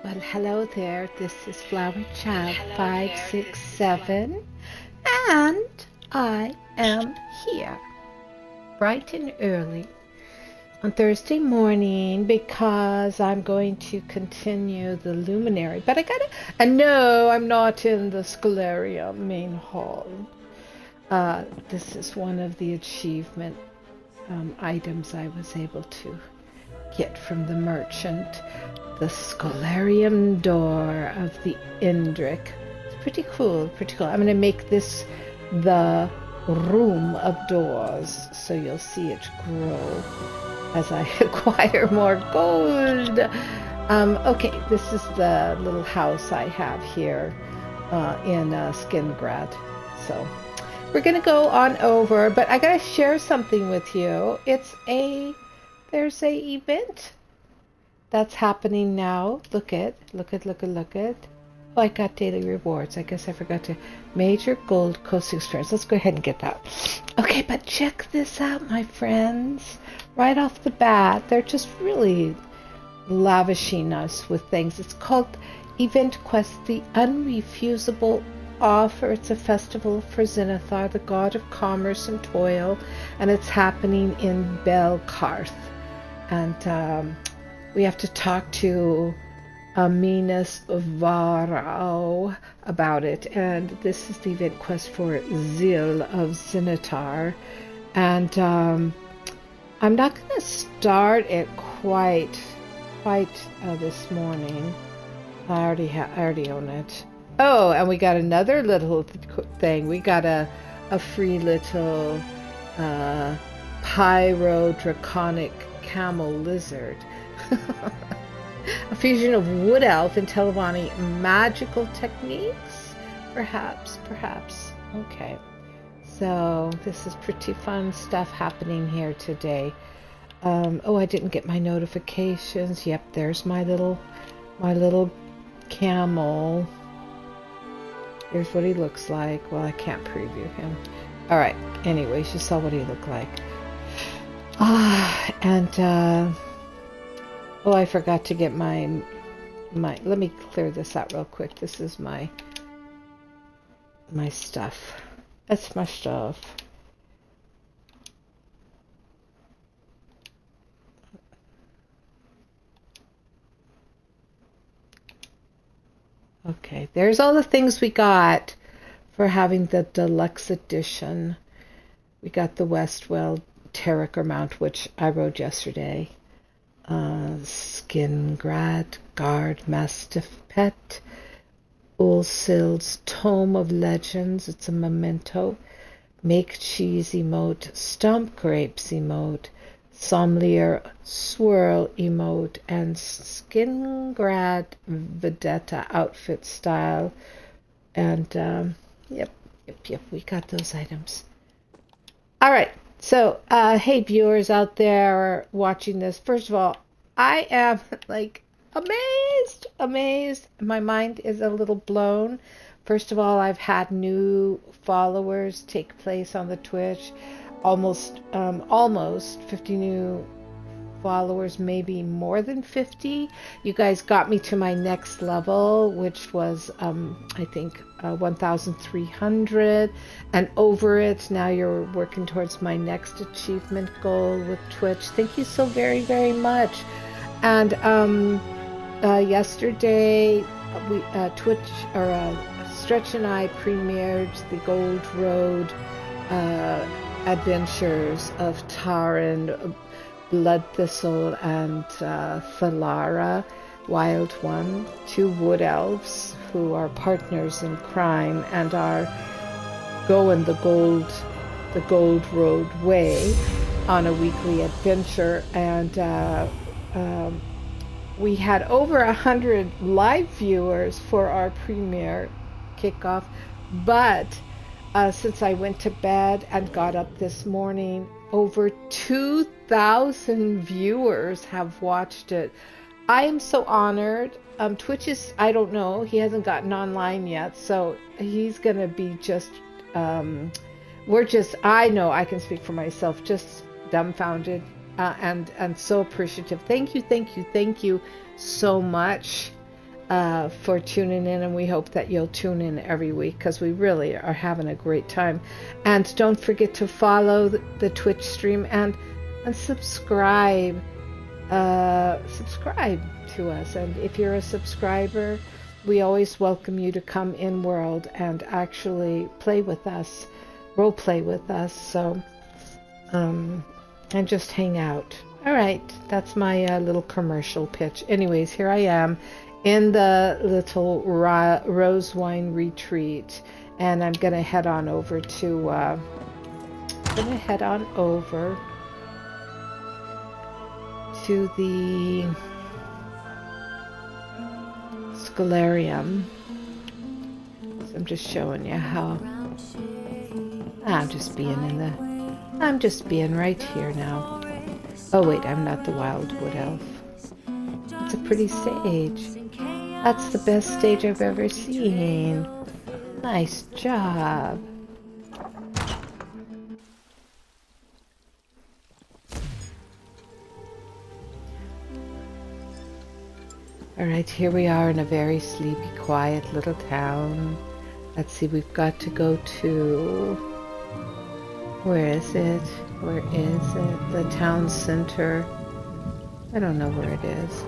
Well, hello there. This is Flower Child 567, and I am here bright and early on Thursday morning because I'm going to continue the luminary. But and no, I'm not in the Scholarium main hall. This is one of the achievement items I was able to get from the merchant. The Scholarium door of the Indric. It's pretty cool, pretty cool. I'm going to make this the room of doors, so you'll see it grow as I acquire more gold. Okay, this is the little house I have here in Skingrad. So we're going to go on over, but I got to share something with you. There's a event that's happening now. Look it. Oh, I got daily rewards. I guess I forgot to. Major gold coasting experience. Let's go ahead and get that. Okay, but check this out, my friends. Right off the bat, they're just really lavishing us with things. It's called Event Quest, the Unrefusable Offer. It's a festival for Zenithar, the god of commerce and toil, and it's happening in Belkarth. And we have to talk to Aminus Varao about it. And this is the event quest for Zil of Zenithar. And I'm not going to start it quite this morning. I already own it. Oh, and we got another little thing. We got a free little pyro-draconic camel lizard. A fusion of wood elf and Telvanni magical techniques? Perhaps. Okay. So this is pretty fun stuff happening here today. I didn't get my notifications. Yep, there's my little camel. Here's what he looks like. Well, I can't preview him. All right. Anyways, you saw what he looked like. I forgot to get my. Let me clear this out real quick. This is my stuff. That's my stuff. Okay, there's all the things we got for having the deluxe edition. We got the Westwell Terricker mount, which I rode yesterday. Skingrad Guard Mastiff Pet, Ulsild's Tome of Legends, it's a memento, Make Cheese emote, Stomp Grapes emote, Sommelier Swirl emote, and Skingrad Vedetta outfit style. And yep, we got those items. All right. So, hey viewers out there watching this. First of all, I am amazed. My mind is a little blown. First of all, I've had new followers take place on the Twitch. Almost 50 new followers, maybe more than 50. You guys got me to my next level, which was I think 1,300 and over it. Now you're working towards my next achievement goal with Twitch. Thank you so very, very much. And yesterday we Stretch and I premiered the Gold Road adventures of Taran, Blood Thistle, and Thalara, Wild One, two wood elves who are partners in crime and are going the Gold Road way on a weekly adventure. And we had over 100 live viewers for our premiere kickoff, but since I went to bed and got up this morning, over 2,000 viewers have watched it. I am so honored. Twitch is, I don't know, he hasn't gotten online yet, so he's going to be just, I know I can speak for myself, just dumbfounded and so appreciative. Thank you so much. for tuning in, and we hope that you'll tune in every week because we really are having a great time. And don't forget to follow the Twitch stream and subscribe. Subscribe to us, and if you're a subscriber, we always welcome you to come in world and actually play with us, role play with us. So and just hang out. All right, that's my little commercial pitch. Anyways, here I am in the little rose wine retreat, and I'm gonna head on over to the Scholarium. So I'm just showing you how I'm just being right here now. Oh wait, I'm not the Wildwood Elf. It's a pretty stage. That's the best stage I've ever seen. Nice job. Alright, here we are in a very sleepy, quiet little town. Let's see, we've got to go to... Where is it? Where is it? The town center. I don't know where it is.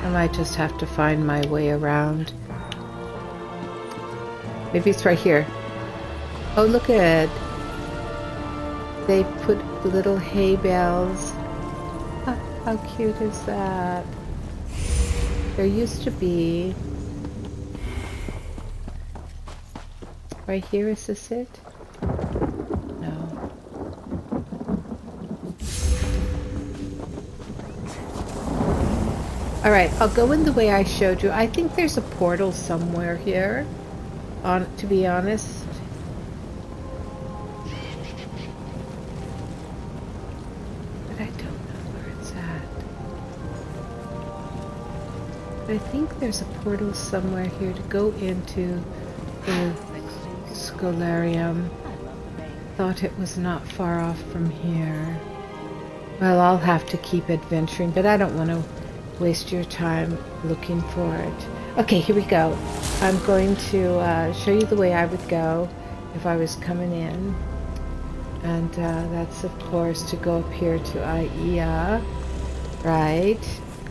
I might just have to find my way around. Maybe it's right here. Oh, look at it. They put little hay bales. How cute is that? There used to be... Right here, is this it? No. Alright, I'll go in the way I showed you. I think there's a portal somewhere here, to be honest. But I don't know where it's at. But I think there's a portal somewhere here to go into the Scholarium. Thought it was not far off from here. Well, I'll have to keep adventuring, but I don't want to waste your time looking for it. Okay, here we go. I'm going to show you the way I would go if I was coming in. And that's, of course, to go up here to Aia. Right.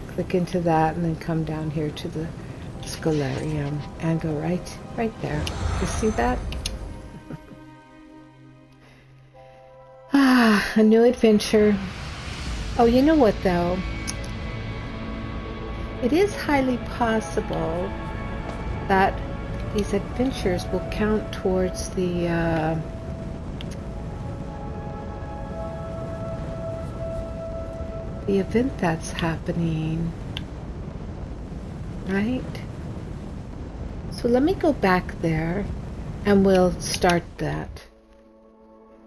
Click into that and then come down here to the Scholarium and go right there. You see that? A new adventure. Oh, you know what though? It is highly possible that these adventures will count towards the event that's happening, right? So let me go back there and we'll start that.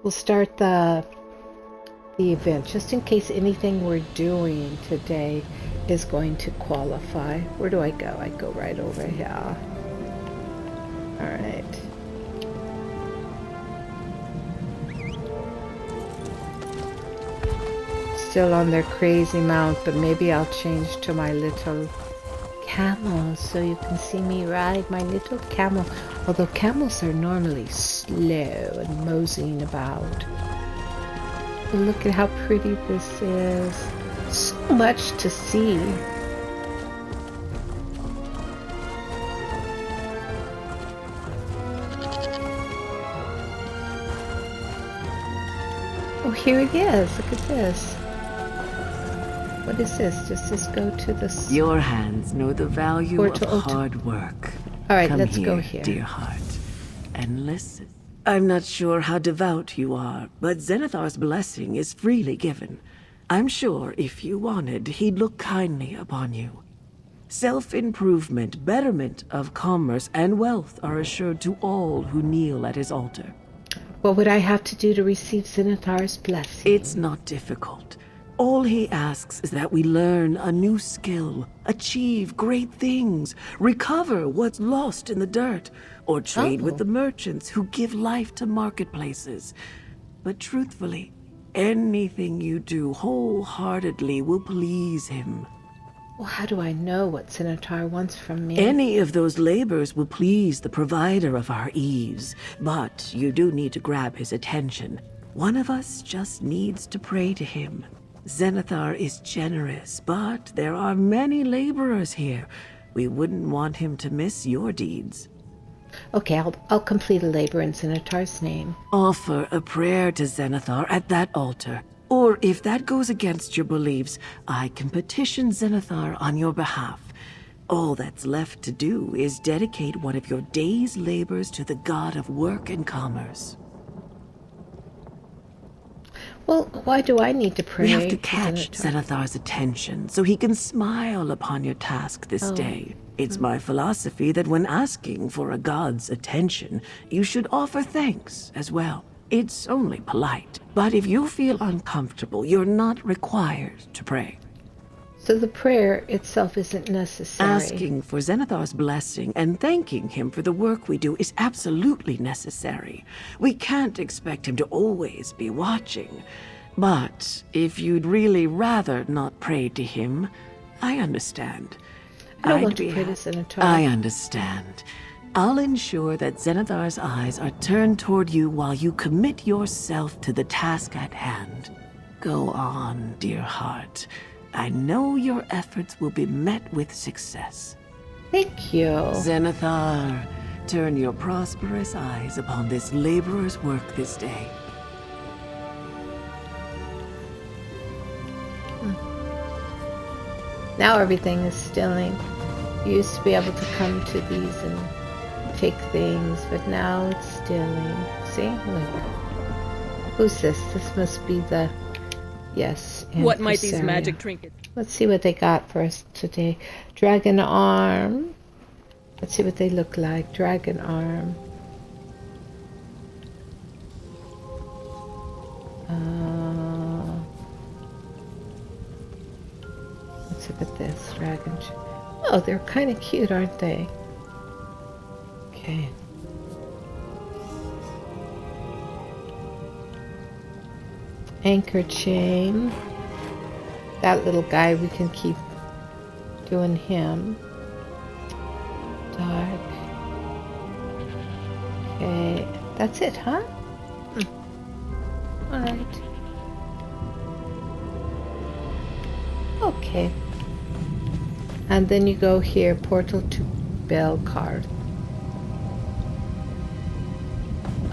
We'll start the event, just in case anything we're doing today is going to qualify. Where do I go? I go right over here. Alright. Still on their crazy mount, but maybe I'll change to my little camel so you can see me ride my little camel. Although camels are normally slow and moseying about. But look at how pretty this is. So much to see. Oh, here it is. Look at this. What is this? Does this go to the... Your hands know the value of hard work. All right, Come let's here, go here. Dear heart, and listen. I'm not sure how devout you are, but Zenithar's blessing is freely given. I'm sure if you wanted, he'd look kindly upon you. Self-improvement, betterment of commerce, and wealth are assured to all who kneel at his altar. What would I have to do to receive Zenithar's blessing? It's not difficult. All he asks is that we learn a new skill, achieve great things, recover what's lost in the dirt, or trade with the merchants who give life to marketplaces. But truthfully, anything you do wholeheartedly will please him. Well, how do I know what Centaur wants from me? Any of those labors will please the provider of our ease, but you do need to grab his attention. One of us just needs to pray to him. Zenithar is generous, but there are many laborers here. We wouldn't want him to miss your deeds. Okay, I'll complete a labor in Centaur's name. Offer a prayer to Zenithar at that altar. Or if that goes against your beliefs, I can petition Zenithar on your behalf. All that's left to do is dedicate one of your day's labors to the god of work and commerce. Well, why do I need to pray? We have to catch Zenithar's attention so he can smile upon your task this day. It's my philosophy that when asking for a god's attention, you should offer thanks as well. It's only polite. But if you feel uncomfortable, you're not required to pray. So the prayer itself isn't necessary. Asking for Zenithar's blessing and thanking him for the work we do is absolutely necessary. We can't expect him to always be watching. But if you'd really rather not pray to him, I understand. I don't want to pray to Zenithar. I understand. I'll ensure that Zenithar's eyes are turned toward you while you commit yourself to the task at hand. Go on, dear heart. I know your efforts will be met with success. Thank you. Zenithar, turn your prosperous eyes upon this laborer's work this day. Now everything is stilling. You used to be able to come to these and take things, but now it's stilling. See? Look. Who's this? This must be the... Yes. What might these magic trinkets? Let's see what they got for us today. Dragon arm. Let's see what they look like. Dragon arm. Let's look at this. Dragon. Oh, they're kind of cute, aren't they? Okay. Anchor chain. That little guy, we can keep doing him. Dark. Okay. That's it, huh? Alright. Okay. And then you go here, portal to Belkar.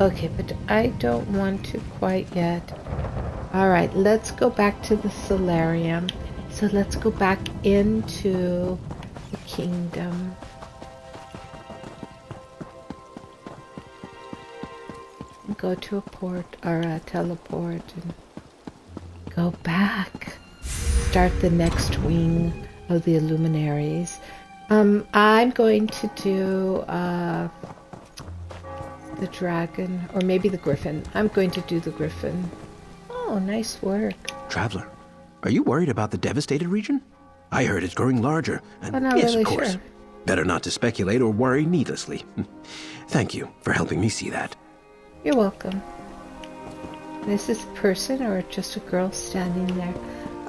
Okay, but I don't want to quite yet. Alright, let's go back to the solarium. So let's go back into the kingdom. And go to a port or a teleport and go back. Start the next wing of the Illuminaries. I'm going to do the dragon, or maybe the Gryphon. I'm going to do the Gryphon. Oh, nice work. Traveler, are you worried about the devastated region? I heard it's growing larger, and I'm not yes, really of course. sure. Better not to speculate or worry needlessly. Thank you for helping me see that. You're welcome. Is this a person or just a girl standing there?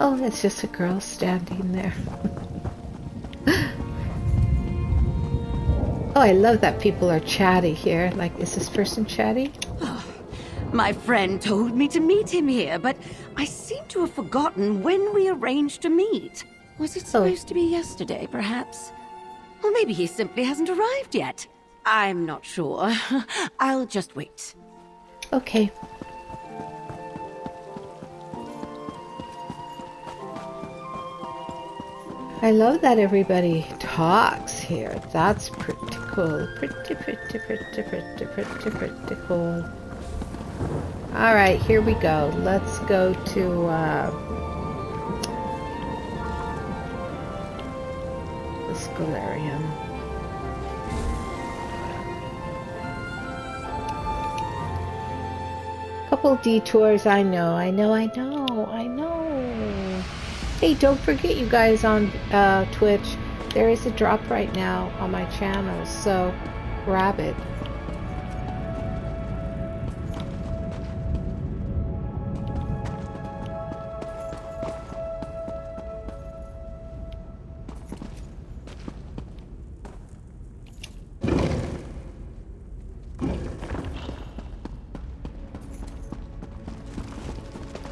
Oh, it's just a girl standing there. Oh, I love that people are chatty here. Like, is this person chatty? My friend told me to meet him here, but I seem to have forgotten when we arranged to meet. Was it supposed to be yesterday, perhaps? Or maybe he simply hasn't arrived yet. I'm not sure. I'll just wait. Okay. I love that everybody talks here. That's pretty cool. Pretty cool. Alright, here we go. Let's go to the Scholarium. Couple detours, I know. Hey, don't forget, you guys on Twitch, there is a drop right now on my channel, so grab it.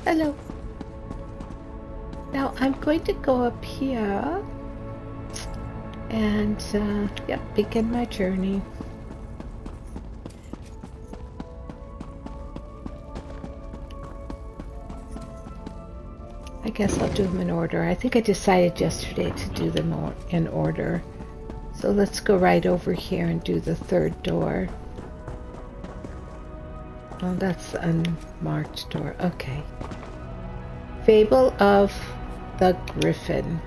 Hello. Now I'm going to go up here and begin my journey. I guess I'll do them in order. I think I decided yesterday to do them in order. So let's go right over here and do the third door. Oh, that's an unmarked door. Okay. Fable of the Gryphon.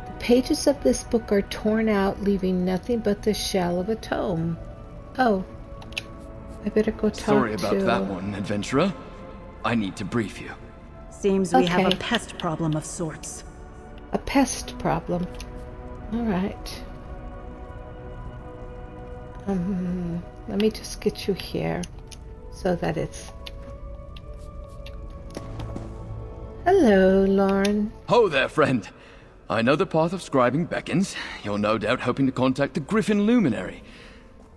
The pages of this book are torn out, leaving nothing but the shell of a tome. Oh. I better go talk to... Sorry about that one, adventurer. I need to brief you. Seems we have a pest problem of sorts. A pest problem. All right. Let me just get you here so that it's... Hello, Lauren. Ho there, friend. I know the path of scribing beckons. You're no doubt hoping to contact the Gryphon luminary.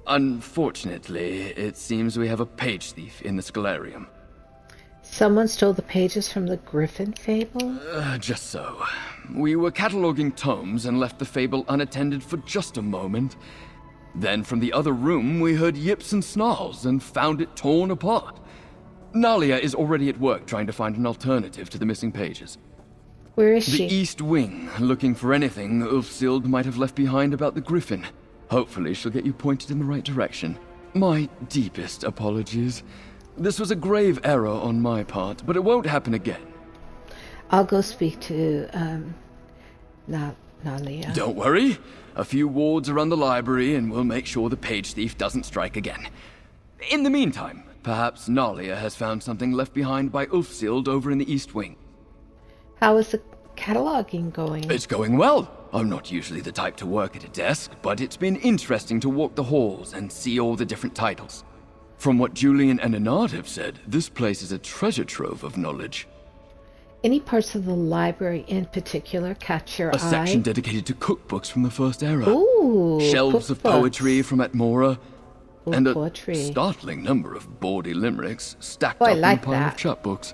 Unfortunately, it seems we have a page thief in the Scholarium. Someone stole the pages from the Gryphon fable? Just so. We were cataloging tomes and left the fable unattended for just a moment. Then from the other room we heard yips and snarls and found it torn apart. Nalia is already at work trying to find an alternative to the missing pages. Where is she? The East Wing, looking for anything Ulfsild might have left behind about the Gryphon. Hopefully she'll get you pointed in the right direction. My deepest apologies. This was a grave error on my part, but it won't happen again. I'll go speak to, Nalia. Don't worry. A few wards around the library and we'll make sure the page thief doesn't strike again. In the meantime, perhaps Nalia has found something left behind by Ulfsild over in the East Wing. How is the cataloging going? It's going well. I'm not usually the type to work at a desk, but it's been interesting to walk the halls and see all the different titles. From what Julian and Anard have said, this place is a treasure trove of knowledge. Any parts of the library in particular catch your eye? A section dedicated to cookbooks from the First Era. Ooh, shelves of poetry from Atmora. And a poetry. startling number of bawdy limericks stacked Oh, I up in a like pile that. of chapbooks.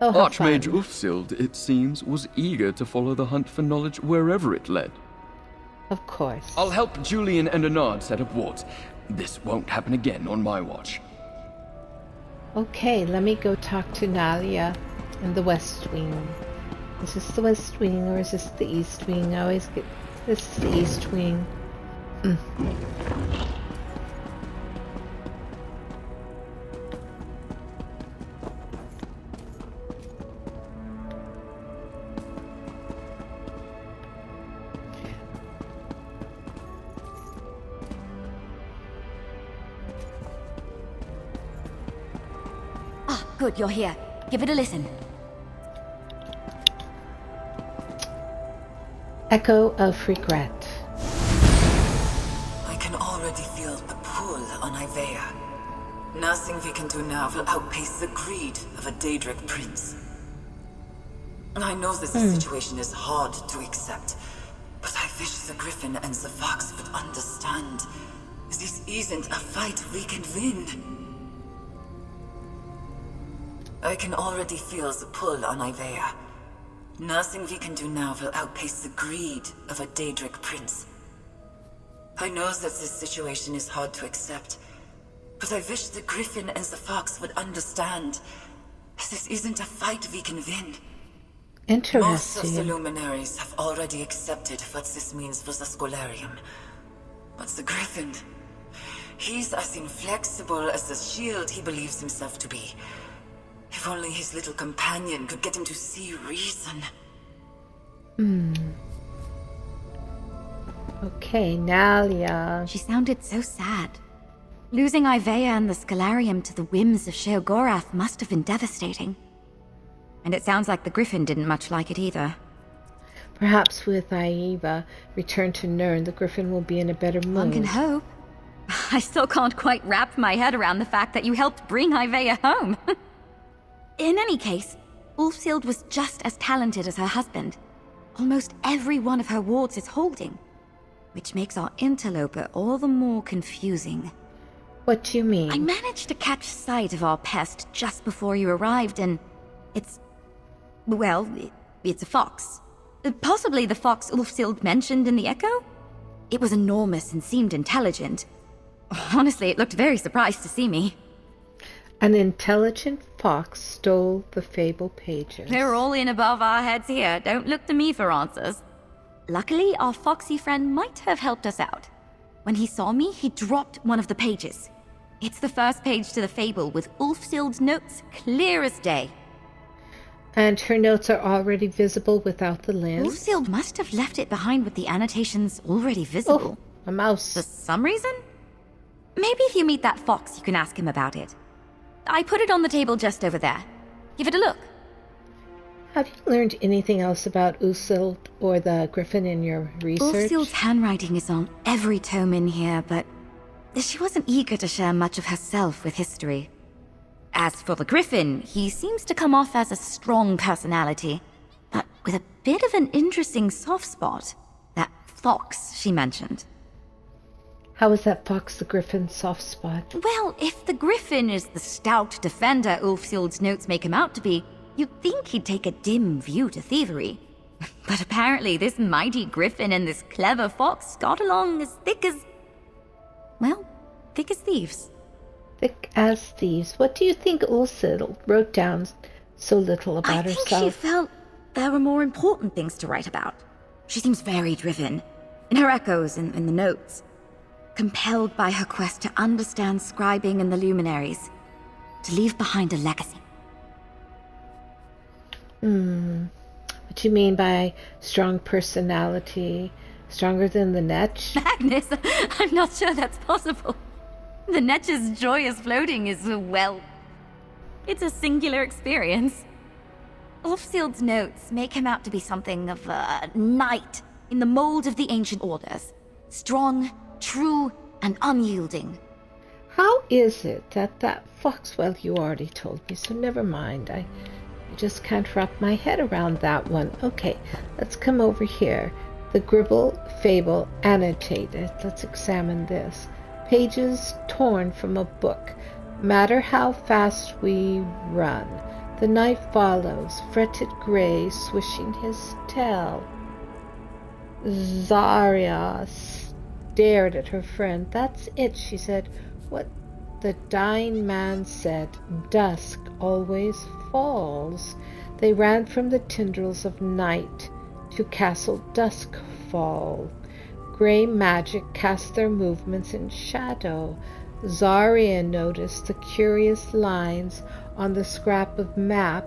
Oh, how Archmage fun. Ulfsild, it seems, was eager to follow the hunt for knowledge wherever it led. Of course. I'll help Julian and Anard set up wards. This won't happen again on my watch. Okay, let me go talk to Nalia in the West Wing. Is this the West Wing or is this the East Wing? I always get... This is the East Wing. Ah, good, you're here. Give it a listen. Echo of regret. I can already feel the pull on Ivea. Nothing we can do now will outpace the greed of a Daedric prince. I know that the situation is hard to accept, but I wish the Gryphon and the Fox would understand. This isn't a fight we can win. I can already feel the pull on Ivea. Nothing we can do now will outpace the greed of a Daedric prince. I know that this situation is hard to accept, but I wish the Gryphon and the Fox would understand. This isn't a fight we can win. Most of the Interesting. luminaries have already accepted what this means for the Scholarium. But the Gryphon, he's as inflexible as the shield he believes himself to be. If only his little companion could get him to see reason. Okay, Nalia. She sounded so sad. Losing Ivea and the Scholarium to the whims of Sheogorath must have been devastating. And it sounds like the Gryphon didn't much like it either. Perhaps with Aiva returned to Nirn, the Gryphon will be in a better mood. One can hope. I still can't quite wrap my head around the fact that you helped bring Ivea home. In any case, Ulfsild was just as talented as her husband. Almost every one of her wards is holding, which makes our interloper all the more confusing. What do you mean? I managed to catch sight of our pest just before you arrived, and it's... well, it's a fox. Possibly the fox Ulfsild mentioned in the Echo? It was enormous and seemed intelligent. Honestly, it looked very surprised to see me. An intelligent fox stole the fable pages. They're all in above our heads here. Don't look to me for answers. Luckily, our foxy friend might have helped us out. When he saw me, he dropped one of the pages. It's the first page to the fable with Ulfsild's notes clear as day. And her notes are already visible without the lens? Ulfsild must have left it behind with the annotations already visible. Oh, a mouse. For some reason? Maybe if you meet that fox, you can ask him about it. I put it on the table just over there. Give it a look. Have you learned anything else about Ulfsild or the Gryphon in your research? Ulfsild's handwriting is on every tome in here, but she wasn't eager to share much of herself with history. As for the Gryphon, he seems to come off as a strong personality, but with a bit of an interesting soft spot. That fox she mentioned. How is that fox the Gryphon's soft spot? Well, if the Gryphon is the stout defender Ulfsild's notes make him out to be, you'd think he'd take a dim view to thievery. But apparently this mighty Gryphon and this clever fox got along as thick as... well, thick as thieves. Thick as thieves. What do you think Ulfsild wrote down so little about herself? I think she felt there were more important things to write about. She seems very driven, in her echoes and in the notes. Compelled by her quest to understand scribing and the luminaries, to leave behind a legacy. What do you mean by strong personality? Stronger than the Netch? Magnus, I'm not sure that's possible. The Netch's joyous floating is, well, it's a singular experience. Ulfsild's notes make him out to be something of a knight in the mold of the ancient orders. Strong, true, and unyielding. How is it that fox, well, you already told me, so never mind. I just can't wrap my head around that one. Okay, let's come over here. The Gribble Fable annotated. Let's examine this. Pages torn from a book. Matter how fast we run. The night follows, fretted gray, swishing his tail. Zarya stared at her friend. That's it, she said. What the dying man said. Dusk always falls. They ran from the tendrils of night to Castle Duskfall. Gray magic cast their movements in shadow. Zarya noticed the curious lines on the scrap of map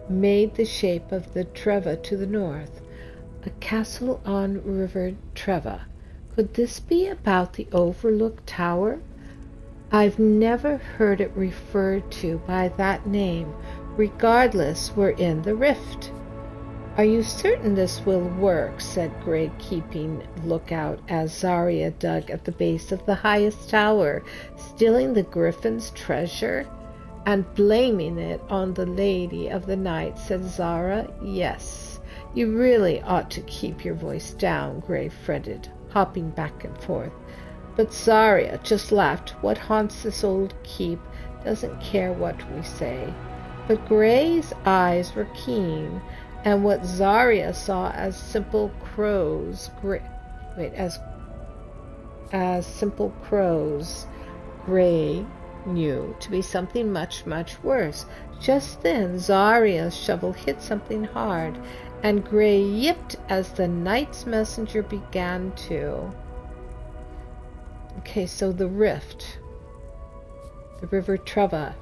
made the shape of the Treva to the north. A castle on River Treva. Could this be about the Overlook Tower? I've never heard it referred to by that name. Regardless, we're in the rift. Are you certain this will work? Said Gray, keeping lookout as Zarya dug at the base of the highest tower, stealing the Gryphon's treasure and blaming it on the Lady of the Night, said Zara. Yes, you really ought to keep your voice down, Gray fretted, hopping back and forth. But Zarya just laughed. What haunts this old keep doesn't care what we say. But Gray's eyes were keen, and what Zarya saw as simple crows, as simple crows, Gray knew to be something much, much worse. Just then Zarya's shovel hit something hard, and Gray yipped as the knight's messenger began to. Okay, so the rift. The River Treva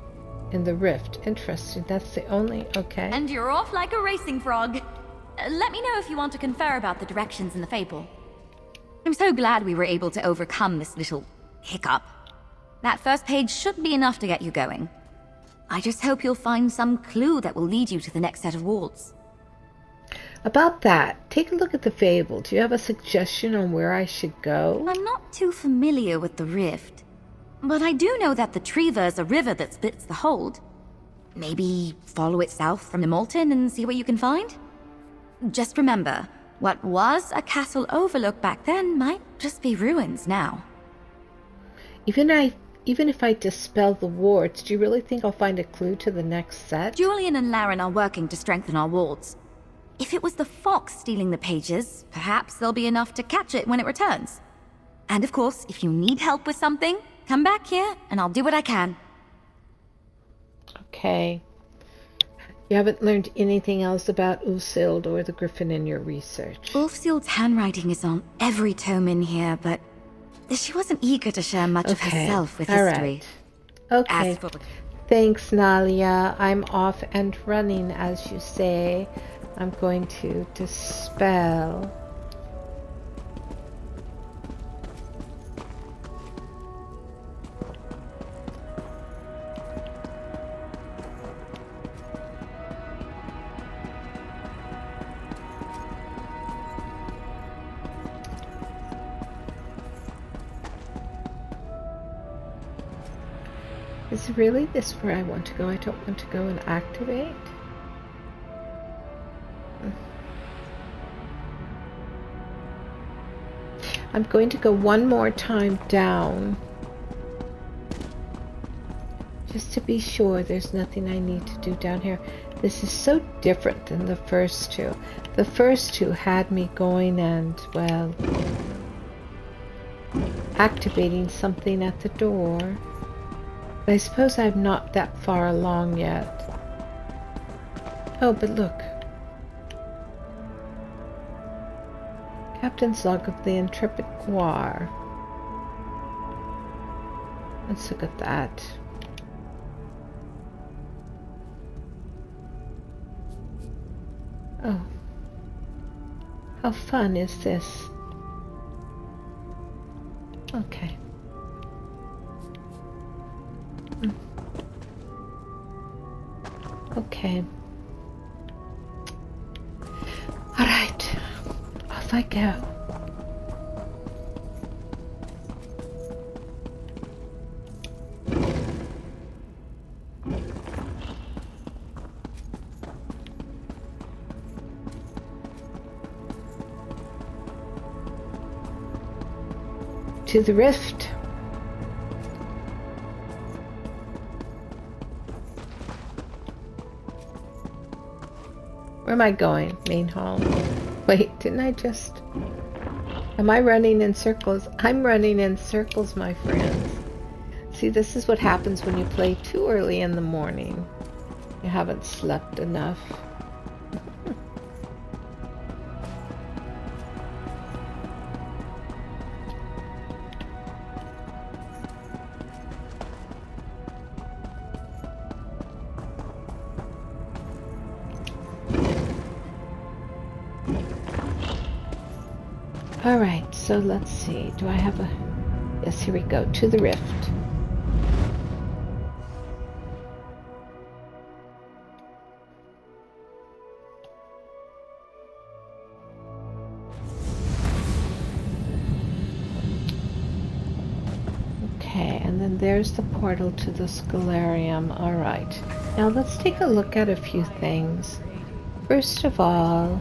in the rift. Interesting. That's the only... Okay. And you're off like a racing frog. Let me know if you want to confer about the directions in the fable. I'm so glad we were able to overcome this little hiccup. That first page should be enough to get you going. I just hope you'll find some clue that will lead you to the next set of walls. About that, take a look at the fable. Do you have a suggestion on where I should go? I'm not too familiar with the rift, but I do know that the Treva is a river that splits the hold. Maybe follow it south from the Molten and see what you can find? Just remember, what was a castle overlook back then might just be ruins now. Even even if I dispel the wards, do you really think I'll find a clue to the next set? Julian and Laren are working to strengthen our wards. If it was the fox stealing the pages, perhaps there'll be enough to catch it when it returns. And of course, if you need help with something, come back here and I'll do what I can. Okay. You haven't learned anything else about Usild or the Gryphon in your research? Ulfsild's handwriting is on every tome in here, but she wasn't eager to share much of herself with history. Right. Okay. Thanks, Nalia. I'm off and running, as you say. I'm going to dispel. Is really this where I want to go? I don't want to go and activate. I'm going to go one more time down, just to be sure there's nothing I need to do down here. This is so different than the first two. The first two had me going and, well, activating something at the door. I suppose I'm not that far along yet. Oh, but look. Captain's log of the Intrepid Guar. Let's look at that. Oh. How fun is this? Okay. Okay. Alright. Off I go. To the rift. Where am I going? Main hall. Wait, didn't I just... Am I running in circles? I'm running in circles, my friends. See, this is what happens when you play too early in the morning. You haven't slept enough. Alright, so let's see. Do I have a... Yes, here we go. To the rift. Okay, and then there's the portal to the Scholarium. Alright. Now let's take a look at a few things. First of all...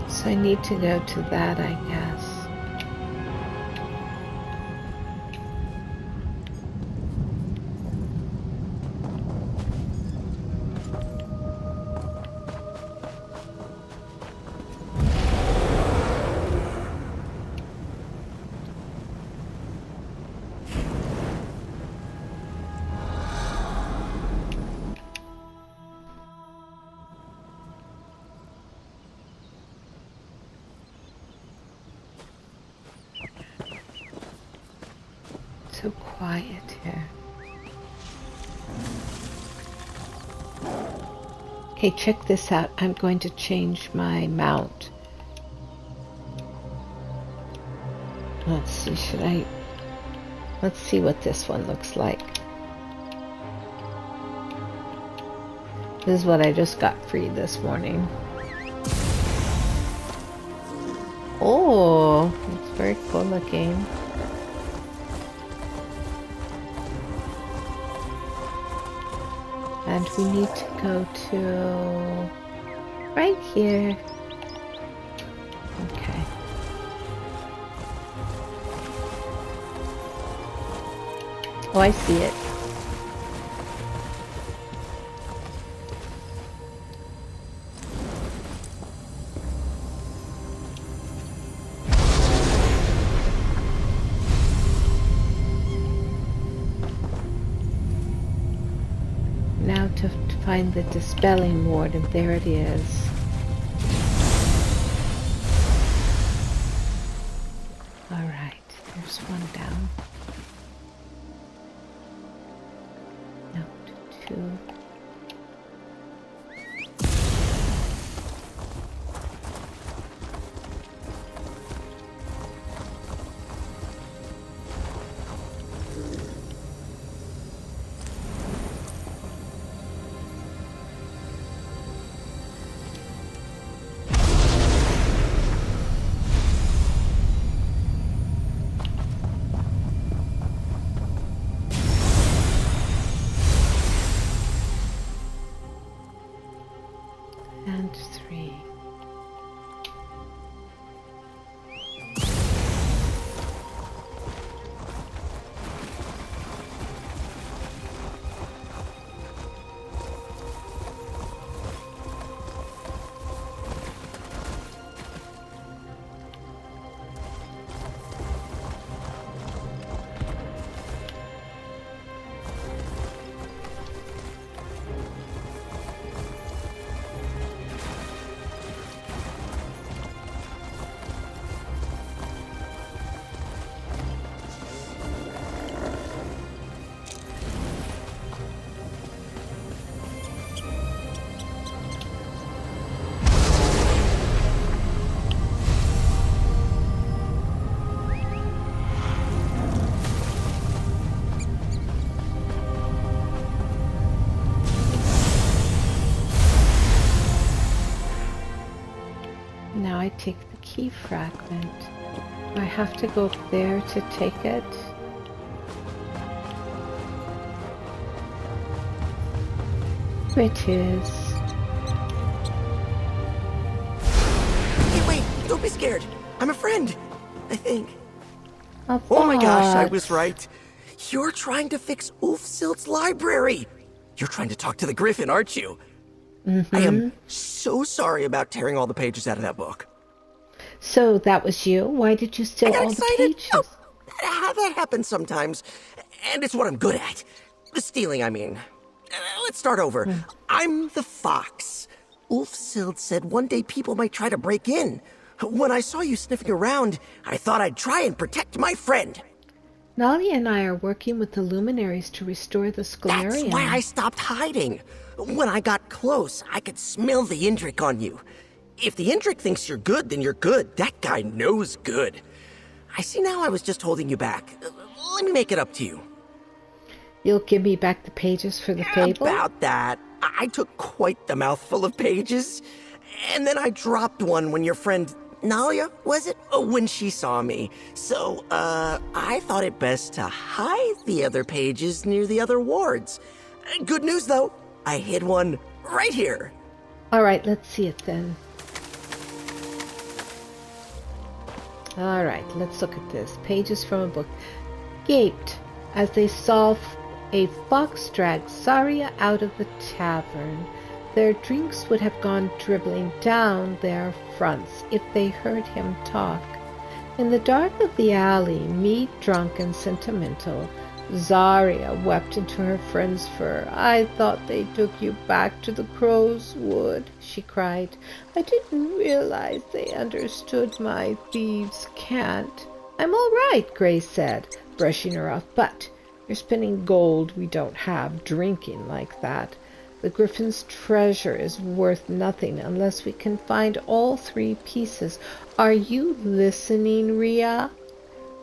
So I need to go to that, I guess. So quiet here. Hey, check this out. I'm going to change my mount. Let's see, let's see what this one looks like. This is what I just got free this morning. Oh, it's very cool looking. And we need to go to right here. Okay. Oh, I see it. Now to find the dispelling ward, and there it is. Alright, there's one down. Note 2. And 3. Now I take the key fragment. I have to go up there to take it. It is. Hey, wait! Don't be scared! I'm a friend! I think. Oh my gosh, I was right. You're trying to fix Ulfsild's library! You're trying to talk to the Gryphon, aren't you? I am so sorry about tearing all the pages out of that book. So that was you? Why did you steal all the pages? Oh, that happens sometimes. And it's what I'm good at. The stealing, I mean. Let's start over. I'm the fox. Ulfsild said one day people might try to break in. When I saw you sniffing around, I thought I'd try and protect my friend. Nalia and I are working with the luminaries to restore the Scholarium. That's why I stopped hiding. When I got close, I could smell the Indrik on you. If the Indrik thinks you're good, then you're good. That guy knows good. I see now I was just holding you back. Let me make it up to you. You'll give me back the pages for the fable? About that. I took quite the mouthful of pages. And then I dropped one when your friend Nalia, was it? Oh, when she saw me. So, I thought it best to hide the other pages near the other wards. Good news, though. I hid one right here. All right, let's see it then. All right, let's look at this. Pages from a book. Gaped as they saw a fox drag Zarya out of the tavern. Their drinks would have gone dribbling down their fronts if they heard him talk. In the dark of the alley, meat drunk and sentimental, Zarya wept into her friend's fur. "I thought they took you back to the Crow's Wood," she cried. "I didn't realize they understood my thieves' cant." "I'm all right," Grace said, brushing her off, "but you're spinning gold we don't have, drinking like that." The Gryphon's treasure is worth nothing unless we can find all 3 pieces. Are you listening, Rhea?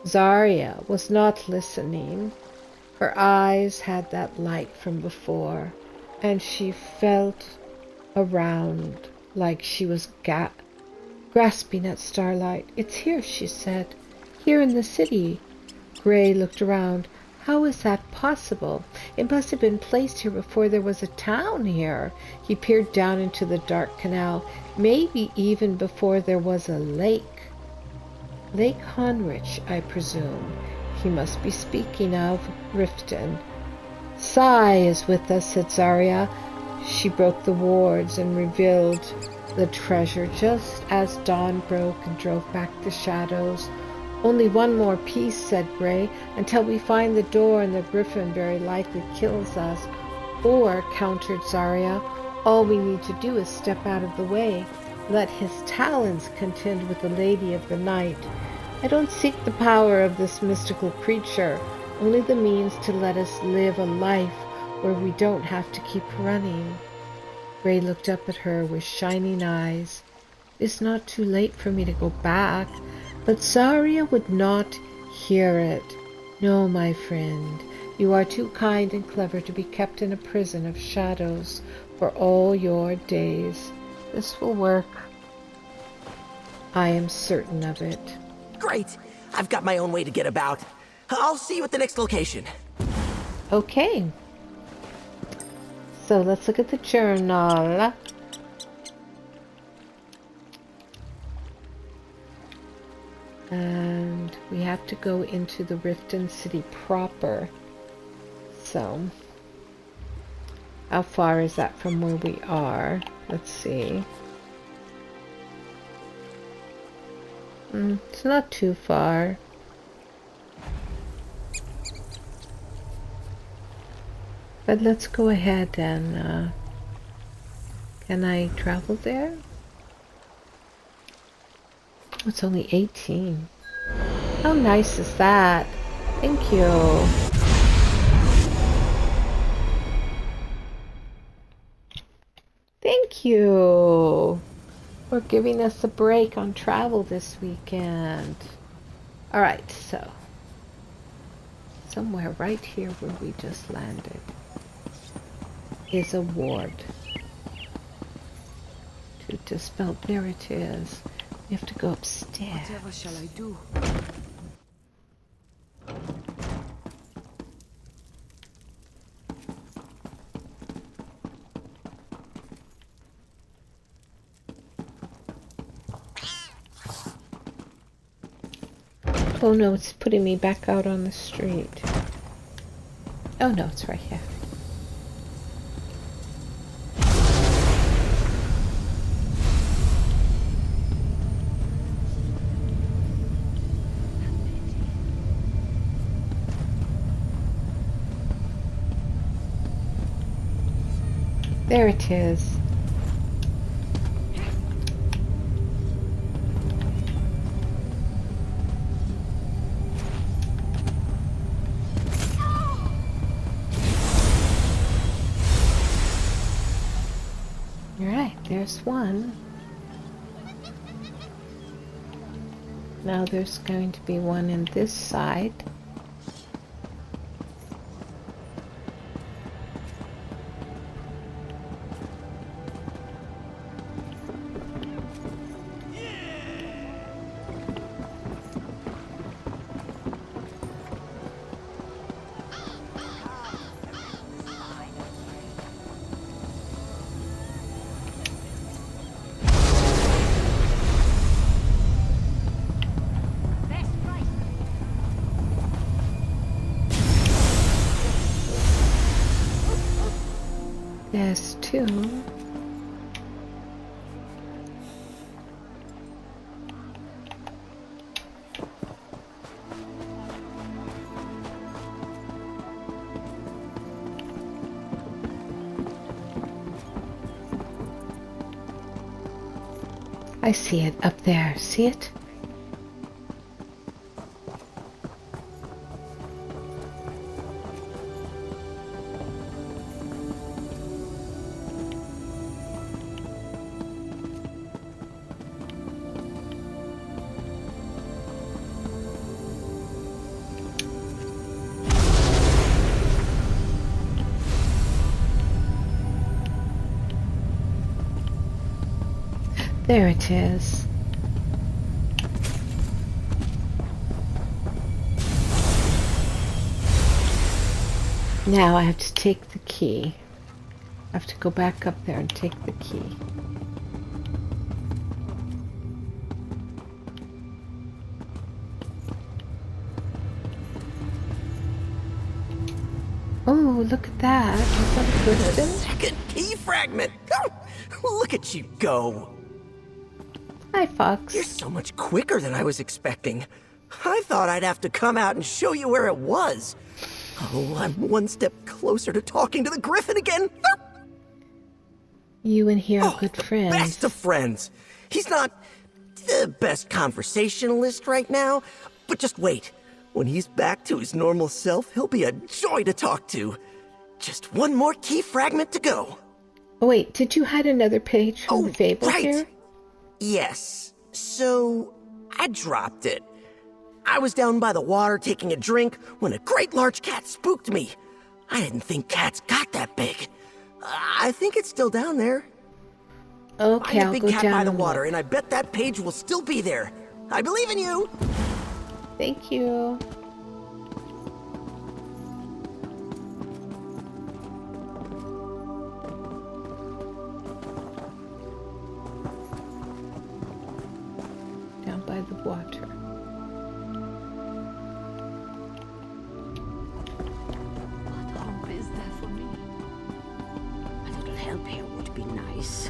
Zarya was not listening. Her eyes had that light from before, and she felt around like she was grasping at starlight. "It's here," she said. "Here in the city." Gray looked around. "How is that possible? It must have been placed here before there was a town here." He peered down into the dark canal. "Maybe even before there was a lake." "Lake Honrich, I presume." He must be speaking of Riften. "Sai is with us," said Zarya. She broke the wards and revealed the treasure just as dawn broke and drove back the shadows. "Only one more piece," said Gray, "until we find the door, and the Gryphon very likely kills us." "Or," countered Zarya, "all we need to do is step out of the way. Let his talons contend with the Lady of the Night. I don't seek the power of this mystical creature, only the means to let us live a life where we don't have to keep running." Gray looked up at her with shining eyes. "It's not too late for me to go back." But Zarya would not hear it. "No, my friend, you are too kind and clever to be kept in a prison of shadows for all your days. This will work. I am certain of it." Great! I've got my own way to get about. I'll see you at the next location. Okay. So let's look at the journal. And we have to go into the Riften city proper. So, how far is that from where we are? Let's see. It's not too far. But let's go ahead and, can I travel there? It's only 18. How nice is that? Thank you. Thank you for giving us a break on travel this weekend. Alright, so somewhere right here where we just landed is a ward. To dispel, there it is. We have to go upstairs. Whatever shall I do? Oh no, it's putting me back out on the street. Oh no, it's right here. There it is. Alright, there's one. Now there's going to be one in this side. There's two. I see it up there. See it? There it is. Now I have to take the key. I have to go back up there and take the key. Oh, look at that. Is that a Gryphon? Second key fragment! Look at you go! Hi, Fox. You're so much quicker than I was expecting. I thought I'd have to come out and show you where it was. Oh, I'm one step closer to talking to the Gryphon again. You and he are good friends. Best of friends. He's not the best conversationalist right now, but just wait. When he's back to his normal self, he'll be a joy to talk to. Just one more key fragment to go. Oh, wait, did you hide another page from the fable right. here? Yes. So, I dropped it. I was down by the water taking a drink when a great large cat spooked me. I didn't think cats got that big. I think it's still down there. Okay, Find I'll a big go cat down by the and water, look. and I bet that page will still be there. I believe in you. Thank you. Down by the water. What hope is there for me? A little help here would be nice.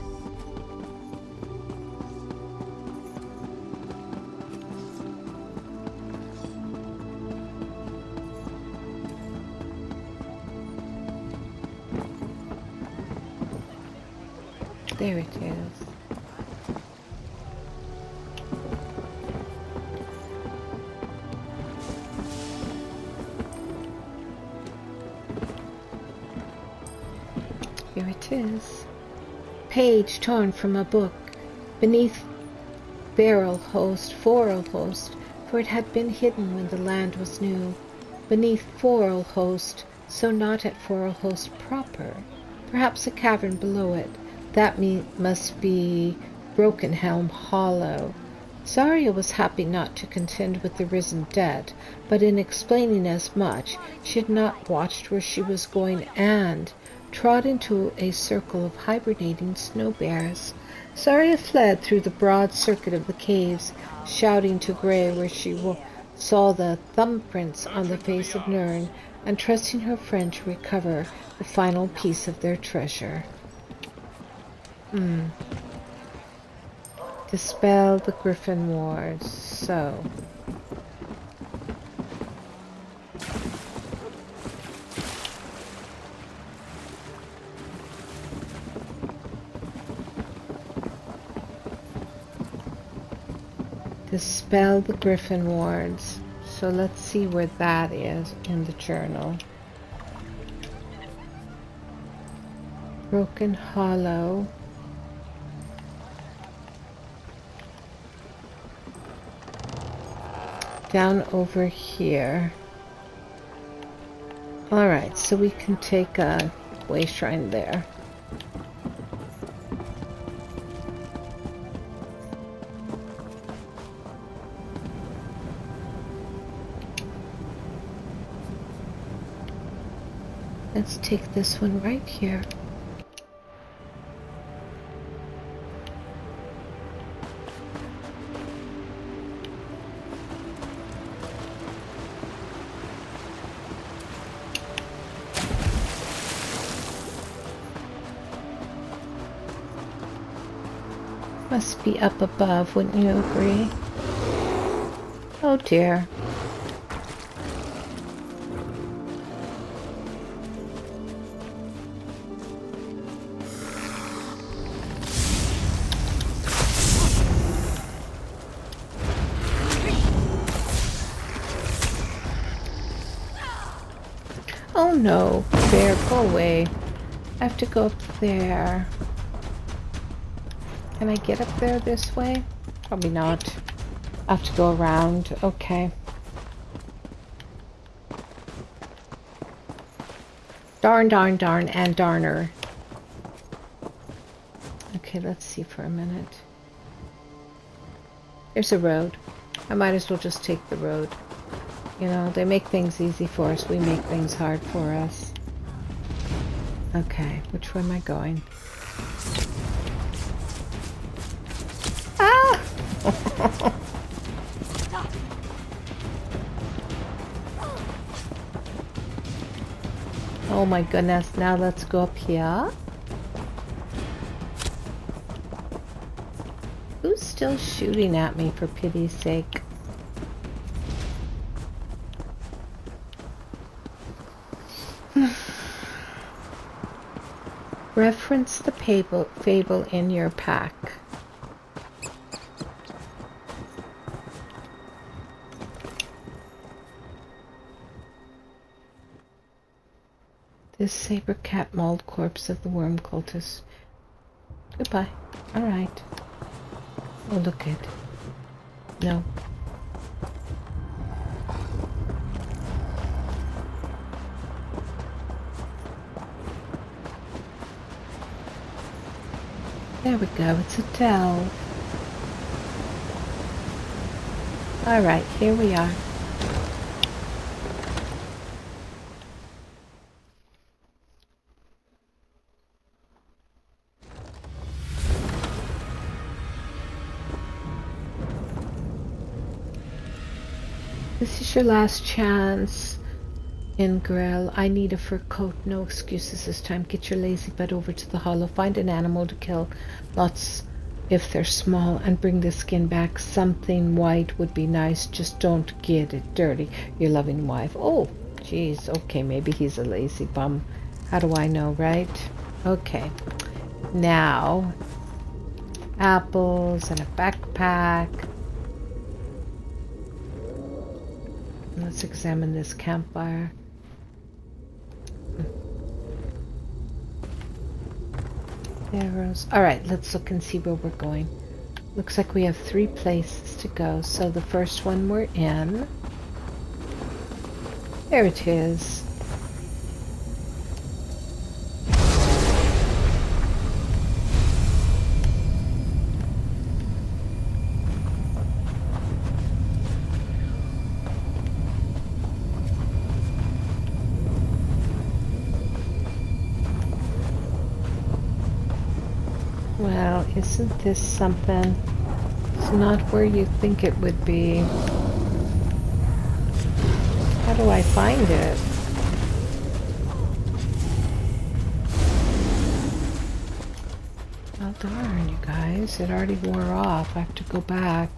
There it is. Here it is. Page torn from a book. Beneath foral host, for it had been hidden when the land was new. Beneath foral host, so not at foral host proper. Perhaps a cavern below it. That must be Broken Helm Hollow. Zarya was happy not to contend with the risen dead, but in explaining as much, she had not watched where she was going and trod into a circle of hibernating snow bears. Zarya fled through the broad circuit of the caves, shouting to Grey where she saw the thumbprints on the face of Nirn, and trusting her friend to recover the final piece of their treasure. Dispel the Gryphon wars. So. Dispel the Gryphon wards. So let's see where that is in the journal. Broken Hollow. Down over here. Alright, so we can take a way shrine there. Let's take this one right here. Must be up above, wouldn't you agree? Oh dear. Oh no, bear, go away. I have to go up there. Can I get up there this way? Probably not. I have to go around. Okay. Darn, darn, darn, and darner. Okay, let's see for a minute. There's a road. I might as well just take the road. You know, they make things easy for us. We make things hard for us. Okay, which way am I going? Ah! Oh my goodness, now let's go up here. Who's still shooting at me, for pity's sake? Reference the fable in your pack. This saber cat mauled corpse of the worm cultist. Goodbye. Alright. Oh, look good. No. There we go. It's a delve. Alright, here we are. This is your last chance in Grell. I need a fur coat. No excuses this time. Get your lazy butt over to the hollow. Find an animal to kill. Lots if they're small. And bring the skin back. Something white would be nice. Just don't get it dirty. Your loving wife. Oh, jeez. Okay, maybe he's a lazy bum. How do I know, right? Okay. Now, apples and a backpack. Let's examine this campfire. Arrows. Alright, let's look and see where we're going. Looks like we have 3 places to go. So the first one we're in. There it is. Well, isn't this something? It's not where you think it would be. How do I find it? Well, darn, you guys. It already wore off. I have to go back.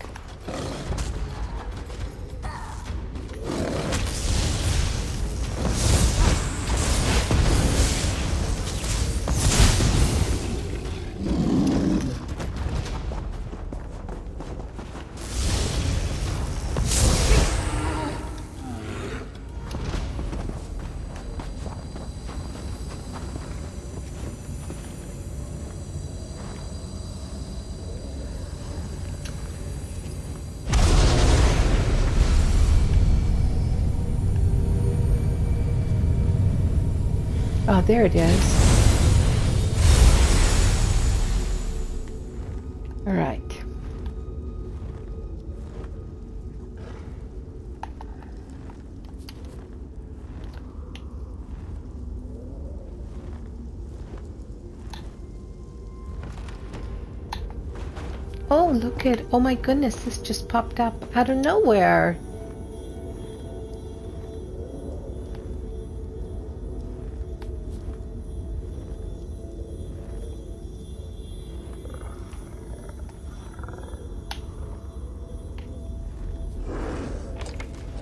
Oh, there it is. All right. Oh, look at, oh my goodness, this just popped up out of nowhere.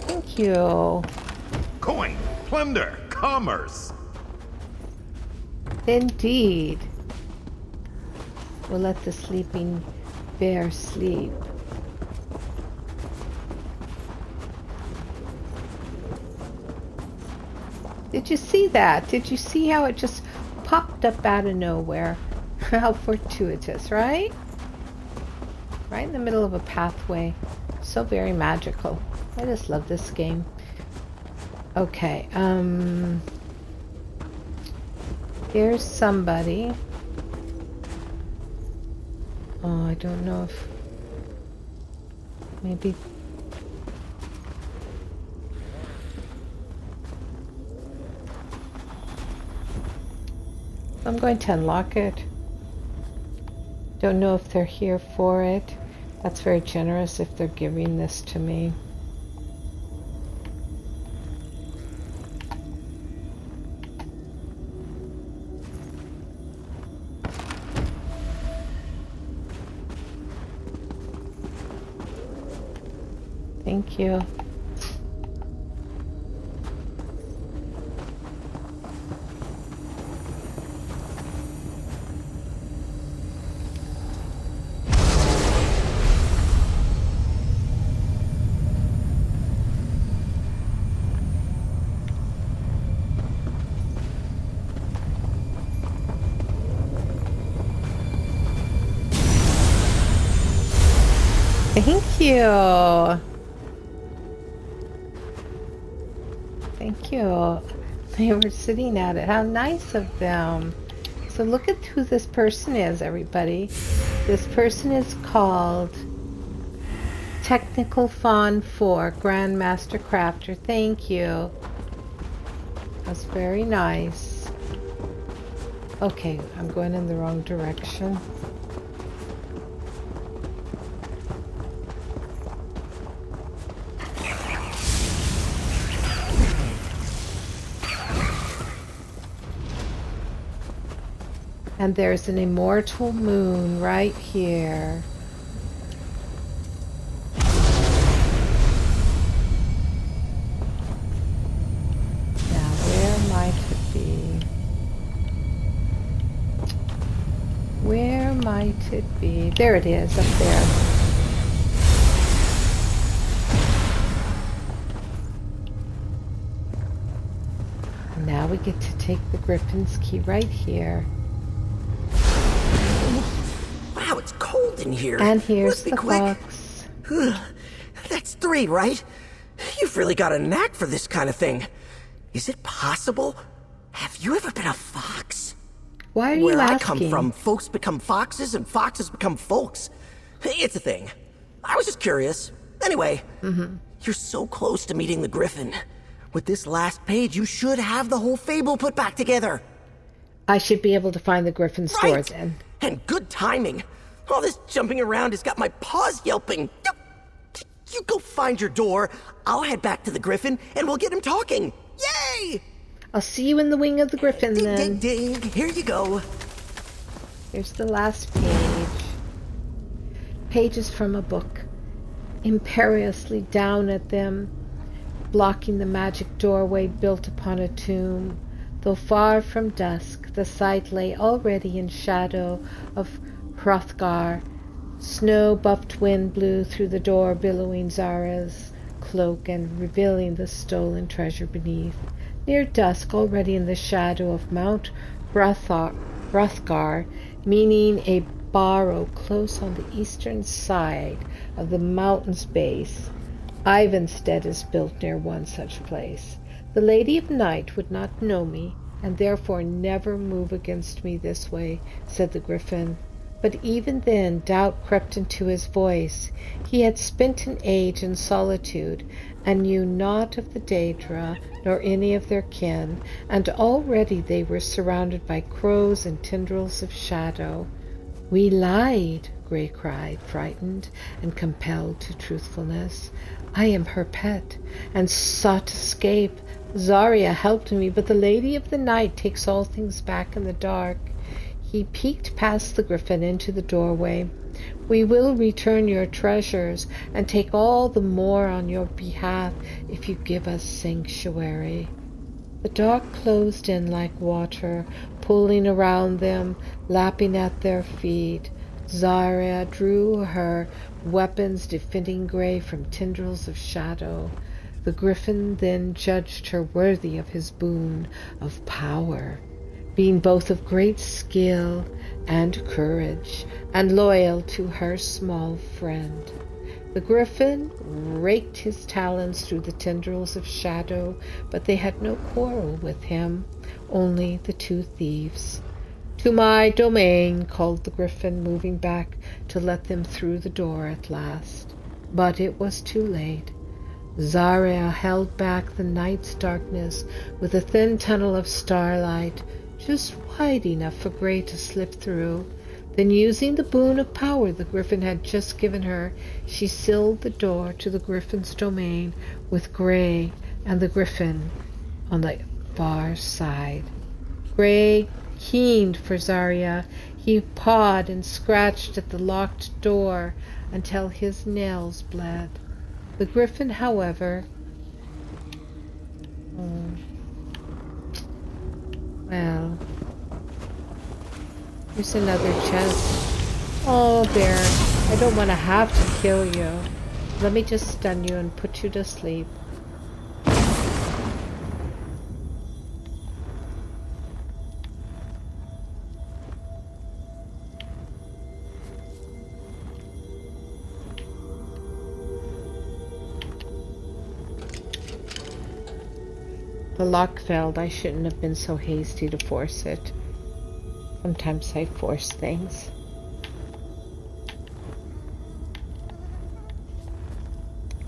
Thank you. Coin, plunder, commerce. Indeed. We'll let the sleeping bear sleep. Did you see that? Did you see how it just popped up out of nowhere? How fortuitous, right? Right in the middle of a pathway. So very magical. I just love this game. Okay, here's somebody. Oh, I don't know if... Maybe. I'm going to unlock it. Don't know if they're here for it. That's very generous if they're giving this to me. Thank you. Thank you. Thank you. They were sitting at it. How nice of them. So look at who this person is, everybody. This person is called Technical Fawn 4, Grandmaster Crafter. Thank you. That's very nice. Okay, I'm going in the wrong direction. And there's an immortal moon right here. Now, where might it be? Where might it be? There it is, up there. And now we get to take the Gryphon's key right here. Wow, it's cold in here. And here's the fox. That's 3, right? You've really got a knack for this kind of thing. Is it possible? Have you ever been a fox? Why are you asking? Where I come from, folks become foxes and foxes become folks. It's a thing. I was just curious. Anyway, you're so close to meeting the Gryphon. With this last page, you should have the whole fable put back together. I should be able to find the Gryphon's door then. And good timing. All this jumping around has got my paws yelping. You go find your door. I'll head back to the Gryphon, and we'll get him talking. Yay! I'll see you in the wing of the Gryphon then. Ding, ding. Here you go. Here's the last page. Pages from a book. Imperiously down at them, blocking the magic doorway built upon a tomb. Though far from dusk, the sight lay already in shadow of Hrothgar. Snow-buffed wind blew through the door, billowing Zara's cloak and revealing the stolen treasure beneath. Near dusk, already in the shadow of Mount Hrothgar, meaning a barrow close on the eastern side of the mountain's base. Ivanstead is built near one such place. The Lady of Night would not know me, and therefore never move against me this way, said the Gryphon. But even then doubt crept into his voice. He had spent an age in solitude, and knew naught of the Daedra, nor any of their kin, and already they were surrounded by crows and tendrils of shadow. We lied, Grey cried, frightened and compelled to truthfulness. I am her pet, and sought escape. Zarya helped me, but the Lady of the Night takes all things back in the dark. He peeked past the Gryphon into the doorway. We will return your treasures, and take all the more on your behalf if you give us sanctuary. The dark closed in like water, pulling around them, lapping at their feet. Zarya drew her weapons, defending Grey from tendrils of shadow. The Gryphon then judged her worthy of his boon of power, being both of great skill and courage, and loyal to her small friend. The Gryphon raked his talons through the tendrils of shadow, but they had no quarrel with him, only the two thieves. To my domain, called the Gryphon, moving back to let them through the door at last. But it was too late. Zarya held back the night's darkness with a thin tunnel of starlight, just wide enough for Grey to slip through. Then, using the boon of power the Gryphon had just given her, she sealed the door to the Gryphon's domain with Grey and the Gryphon on the far side. Grey keened for Zarya. He pawed and scratched at the locked door until his nails bled. The Gryphon, however, well, here's another chest. Oh, Bear, I don't want to have to kill you. Let me just stun you and put you to sleep. The lock failed. I shouldn't have been so hasty to force it. Sometimes I force things.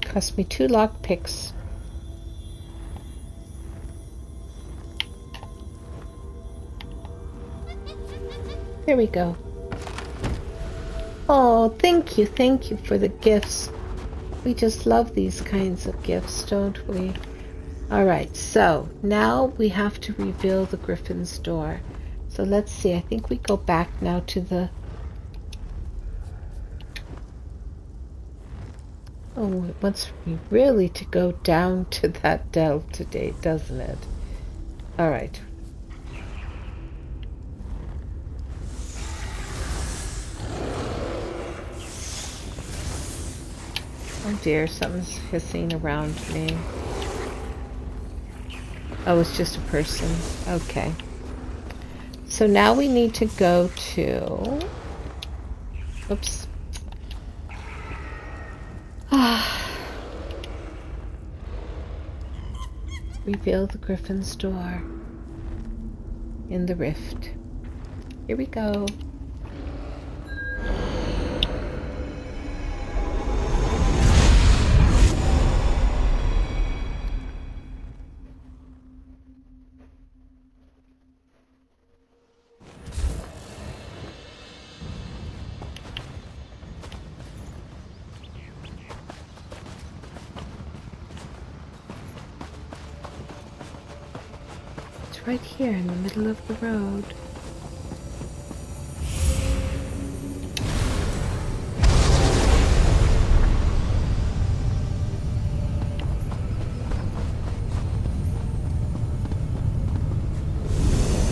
Cost me 2 lock picks. There we go. Oh, thank you for the gifts. We just love these kinds of gifts, don't we? Alright, so now we have to reveal the Gryphon's door. So let's see, I think we go back now to the... Oh, it wants me really to go down to that delve today, doesn't it? Alright. Oh dear, something's hissing around me. Oh, it's just a person. Okay. So now we need to go to... Oops. Reveal the Gryphon's door in the rift. Here we go. Right here in the middle of the road.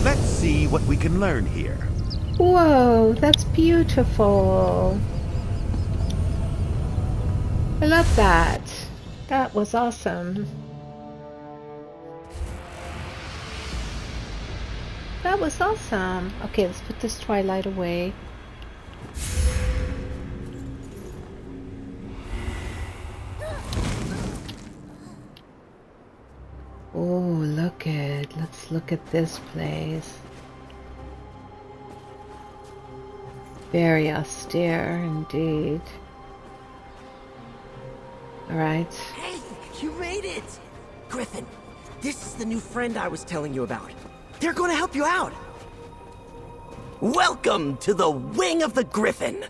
Let's see what we can learn here. Whoa, that's beautiful. I love that. That was awesome. That was awesome. Okay, let's put this twilight away. Oh, let's look at this place. Very austere indeed. Alright. Hey, you made it! Gryphon, this is the new friend I was telling you about. They're going to help you out. Welcome to the Wing of the Gryphon.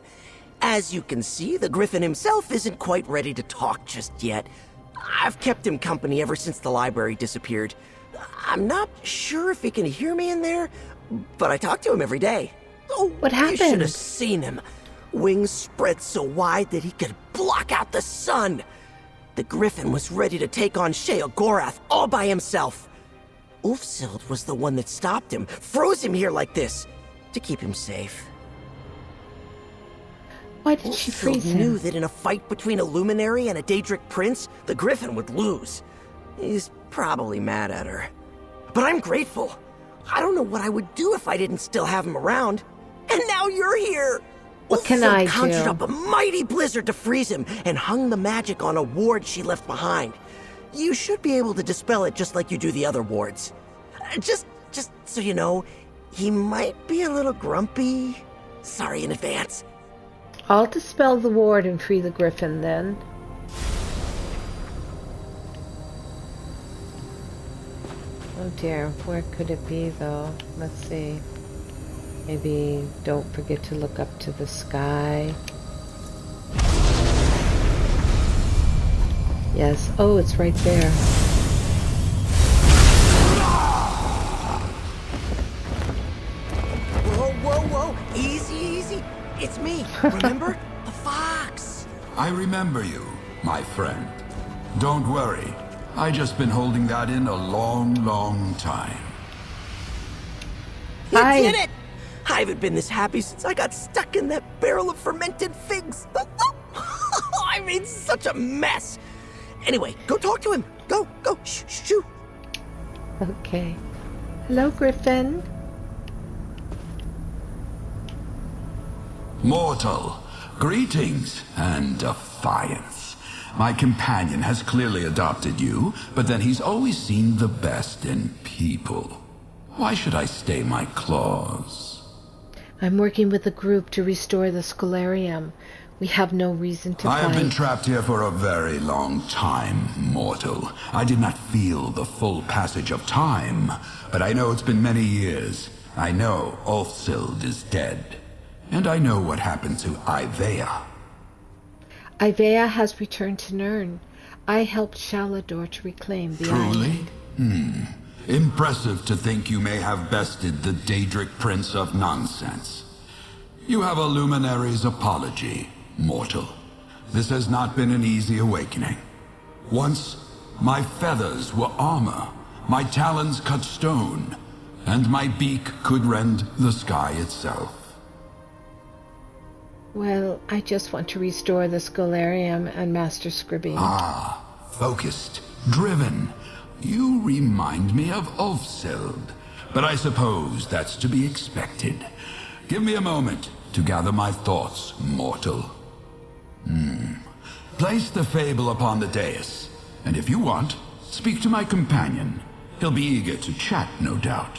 As you can see, the Gryphon himself isn't quite ready to talk just yet. I've kept him company ever since the library disappeared. I'm not sure if he can hear me in there, but I talk to him every day. Oh, what happened? You should have seen him. Wings spread so wide that he could block out the sun. The Gryphon was ready to take on Sheogorath all by himself. Ulfsild was the one that stopped him, froze him here like this, to keep him safe. Why did she freeze him? Knew that in a fight between a luminary and a Daedric prince, the Gryphon would lose. He's probably mad at her. But I'm grateful. I don't know what I would do if I didn't still have him around. And now you're here! What can I do? Conjured up a mighty blizzard to freeze him and hung the magic on a ward she left behind. You should be able to dispel it just like you do the other wards. Just so you know, he might be a little grumpy. Sorry in advance. I'll dispel the ward and free the Gryphon then. dear, where could it be though? Let's see. Maybe don't forget to look up to the sky. Yes. Oh, it's right there. Whoa, whoa, whoa! Easy, easy! It's me, remember? The fox! I remember you, my friend. Don't worry. I just been holding that in a long, long time. You did it! I haven't been this happy since I got stuck in that barrel of fermented figs. I made such a mess. Anyway, go talk to him. Go, go, shoo. Okay. Hello, Gryphon. Mortal, greetings and defiance. My companion has clearly adopted you, but then he's always seen the best in people. Why should I stay my claws? I'm working with a group to restore the Scholarium. We have no reason to fight. I have been trapped here for a very long time, mortal. I did not feel the full passage of time, but I know it's been many years. I know Ulfsild is dead. And I know what happened to Ivea. Ivea has returned to Nirn. I helped Shalador to reclaim the Truly? island. Impressive to think you may have bested the Daedric Prince of Nonsense. You have a luminary's apology, mortal. This has not been an easy awakening. Once, my feathers were armor, my talons cut stone, and my beak could rend the sky itself. Well, I just want to restore the Scholarium and Master Scribbing. Ah, focused, driven. You remind me of Ulfsild, but I suppose that's to be expected. Give me a moment to gather my thoughts, mortal. Place the fable upon the dais, and if you want, speak to my companion. He'll be eager to chat, no doubt.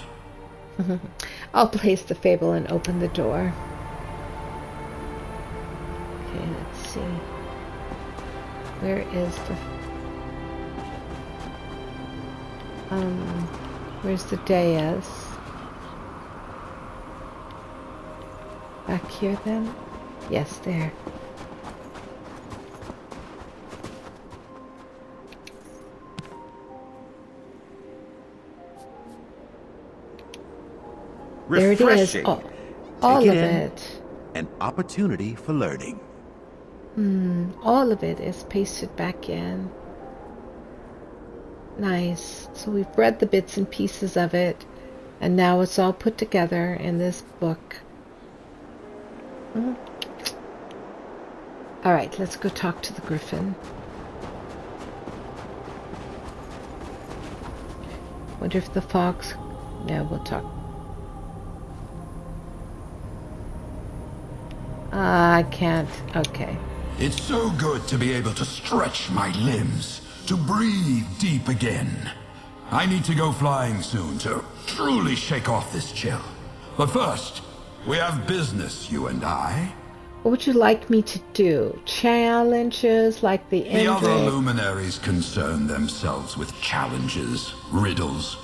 I'll place the fable and open the door. Okay, let's see. Where is the... where's the dais? Back here then? Yes, there. There it is. Refreshing. Oh, all Take of in. it. An opportunity for learning. All of it is pasted back in. Nice. So we've read the bits and pieces of it, and now it's all put together in this book. All right, let's go talk to the Gryphon. Wonder if the fox... No, we'll talk. I can't. Okay. It's so good to be able to stretch my limbs, to breathe deep again. I need to go flying soon to truly shake off this chill. But first, we have business, you and I. What would you like me to do? Challenges like the The other Indrid? luminaries concern themselves with challenges, riddles,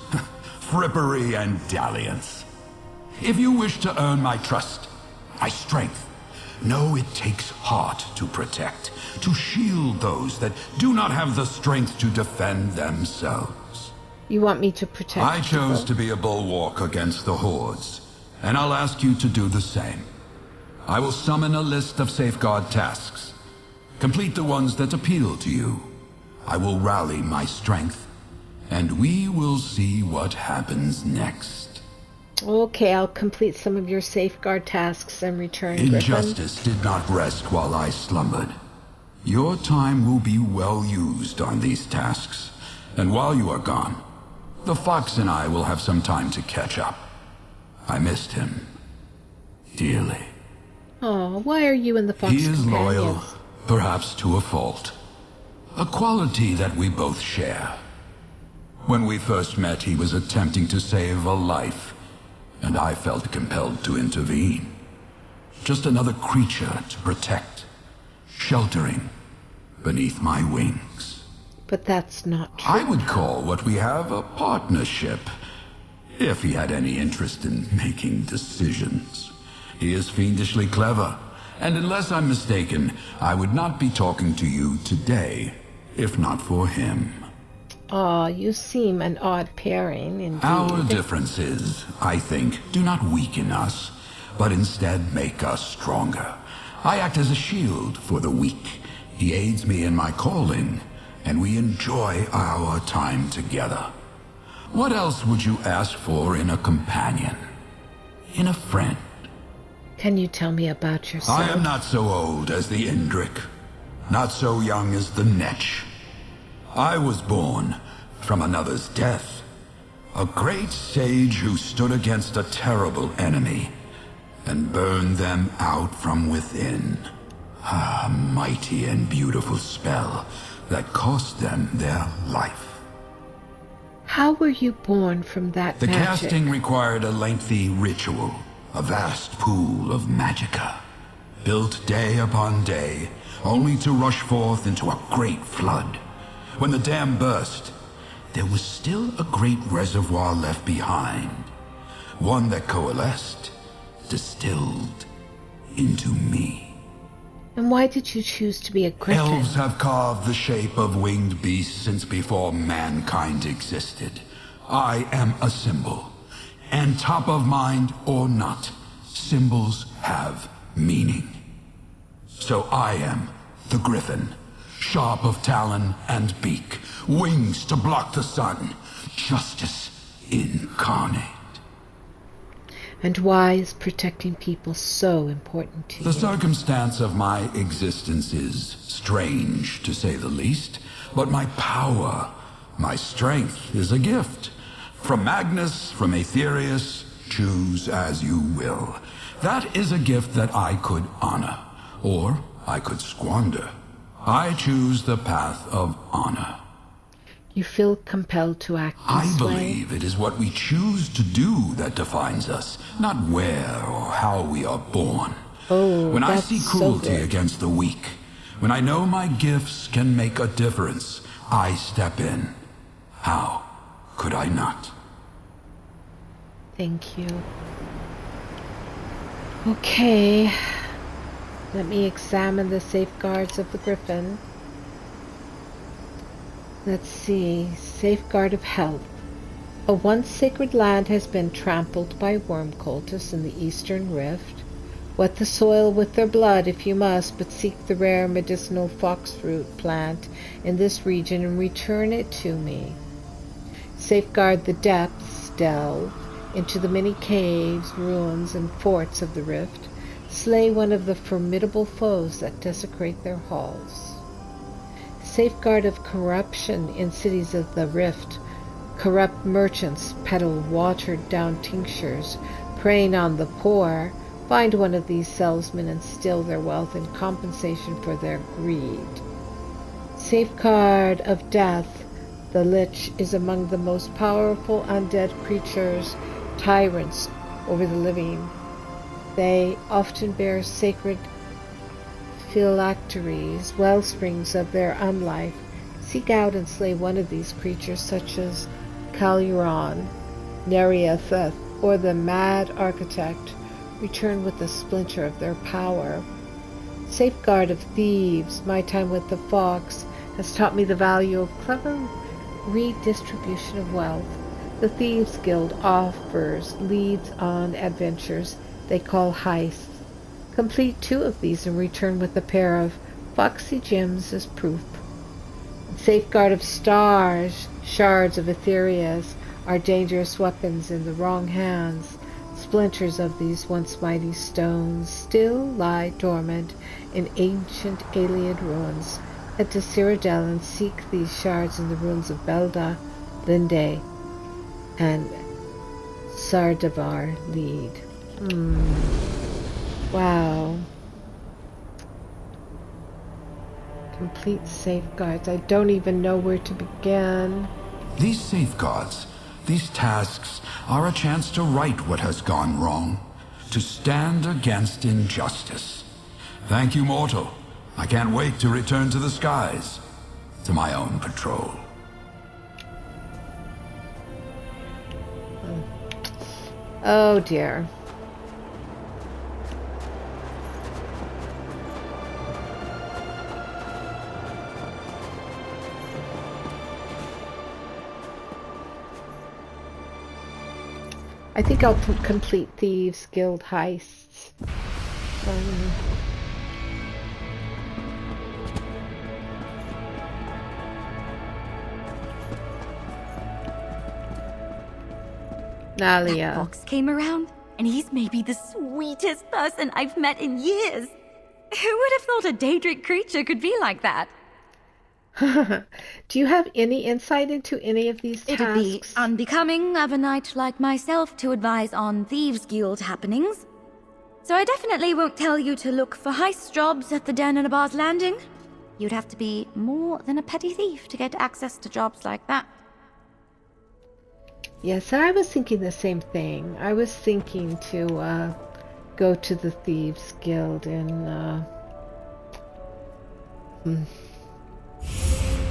frippery, and dalliance. If you wish to earn my trust, my strength, know it takes heart to protect, to shield those that do not have the strength to defend themselves. You want me to protect I chose people? to be a bulwark against the hordes, and I'll ask you to do the same. I will summon a list of safeguard tasks. Complete the ones that appeal to you. I will rally my strength, and we will see what happens next. Okay, I'll complete some of your safeguard tasks and return, Gryphon. Injustice did not rest while I slumbered. Your time will be well used on these tasks, and while you are gone, the fox and I will have some time to catch up. I missed him dearly. Oh, why are you and the fox He is loyal, companions? perhaps to a fault. A quality that we both share. When we first met, he was attempting to save a life, and I felt compelled to intervene. Just another creature to protect, sheltering beneath my wings. But that's not true. I would call what we have a partnership, if he had any interest in making decisions. He is fiendishly clever, and unless I'm mistaken, I would not be talking to you today, if not for him. Aw, you seem an odd pairing, indeed. Our differences, I think, do not weaken us, but instead make us stronger. I act as a shield for the weak. He aids me in my calling, and we enjoy our time together. What else would you ask for in a companion? In a friend? Can you tell me about yourself? I am not so old as the Indrik, not so young as the Netch. I was born from another's death, a great sage who stood against a terrible enemy and burned them out from within. A mighty and beautiful spell that cost them their life. How were you born from that The magic? casting required a lengthy ritual, a vast pool of magicka, built day upon day, only to rush forth into a great flood. When the dam burst, there was still a great reservoir left behind, one that coalesced, distilled into me. And why did you choose to be a Gryphon? Elves have carved the shape of winged beasts since before mankind existed. I am a symbol, and top of mind or not, symbols have meaning. So I am the Gryphon, sharp of talon and beak, wings to block the sun, justice incarnate. And why is protecting people so important to you? The circumstance of my existence is strange, to say the least, but my power, my strength is a gift. From Magnus, from Aetherius, choose as you will. That is a gift that I could honor, or I could squander. I choose the path of honor. You feel compelled to act I this way? believe it is what we choose to do that defines us, not where or how we are born. Oh, when I that's see so cruelty good. against the weak, when I know my gifts can make a difference, I step in. How could I not? Thank you. Okay. Let me examine the safeguards of the Gryphon. Let's see. Safeguard of health. A once sacred land has been trampled by worm cultists in the Eastern Rift. Wet the soil with their blood if you must, but seek the rare medicinal foxroot plant in this region and return it to me. Safeguard the depths. Delve into the many caves, ruins, and forts of the Rift. Slay one of the formidable foes that desecrate their halls. Safeguard of corruption in cities of the Rift. Corrupt merchants peddle watered-down tinctures, preying on the poor. Find one of these salesmen and steal their wealth in compensation for their greed. Safeguard of death. The Lich is among the most powerful undead creatures, tyrants over the living. They often bear sacred phylacteries, wellsprings of their unlife. Seek out and slay one of these creatures, such as Caluron, Nereatheth, or the Mad Architect. Return with a splinter of their power. Safeguard of thieves. My time with the Fox has taught me the value of clever redistribution of wealth. The Thieves Guild offers leads on adventures they call heists. Complete 2 of these and return with a pair of foxy gems as proof. Safeguard of stars. Shards of Aetherius are dangerous weapons in the wrong hands. Splinters of these once mighty stones still lie dormant in ancient alien ruins. Head to Cyrodiil and seek these shards in the ruins of Belda, Linde, and Sardavar lead. Wow. Complete safeguards. I don't even know where to begin. These safeguards, these tasks, are a chance to right what has gone wrong, to stand against injustice. Thank you, mortal. I can't wait to return to the skies. to my own patrol. Oh dear. I think I'll complete Thieves Guild heists. Nalia. That fox came around, and he's maybe the sweetest person I've met in years. Who would have thought a Daedric creature could be like that? Do you have any insight into any of these tasks? It'd be unbecoming of a knight like myself to advise on Thieves Guild happenings. So I definitely won't tell you to look for heist jobs at the Den and a Bar's Landing. You'd have to be more than a petty thief to get access to jobs like that. Yes, I was thinking the same thing. I was thinking to go to the Thieves Guild and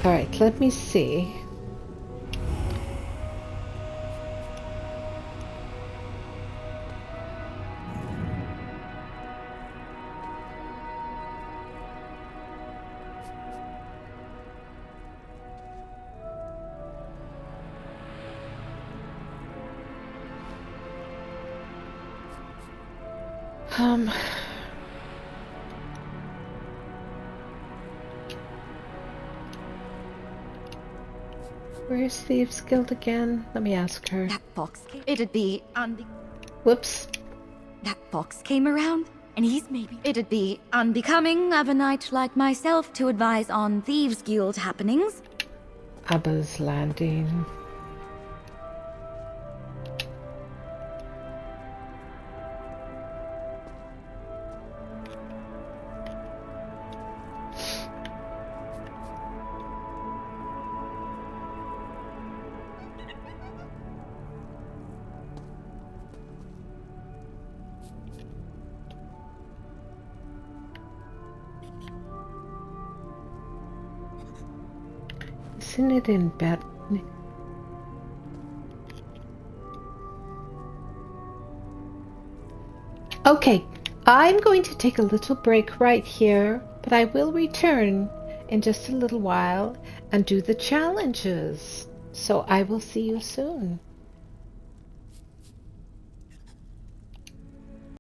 Alright, let me see. Where's Thieves Guild again? Let me ask her. That fox it'd be Whoops. That fox came around, and he's maybe it'd be unbecoming of a knight like myself to advise on Thieves Guild happenings. Abba's Landing. Isn't it in bed? Okay, I'm going to take a little break right here, but I will return in just a little while and do the challenges. So I will see you soon.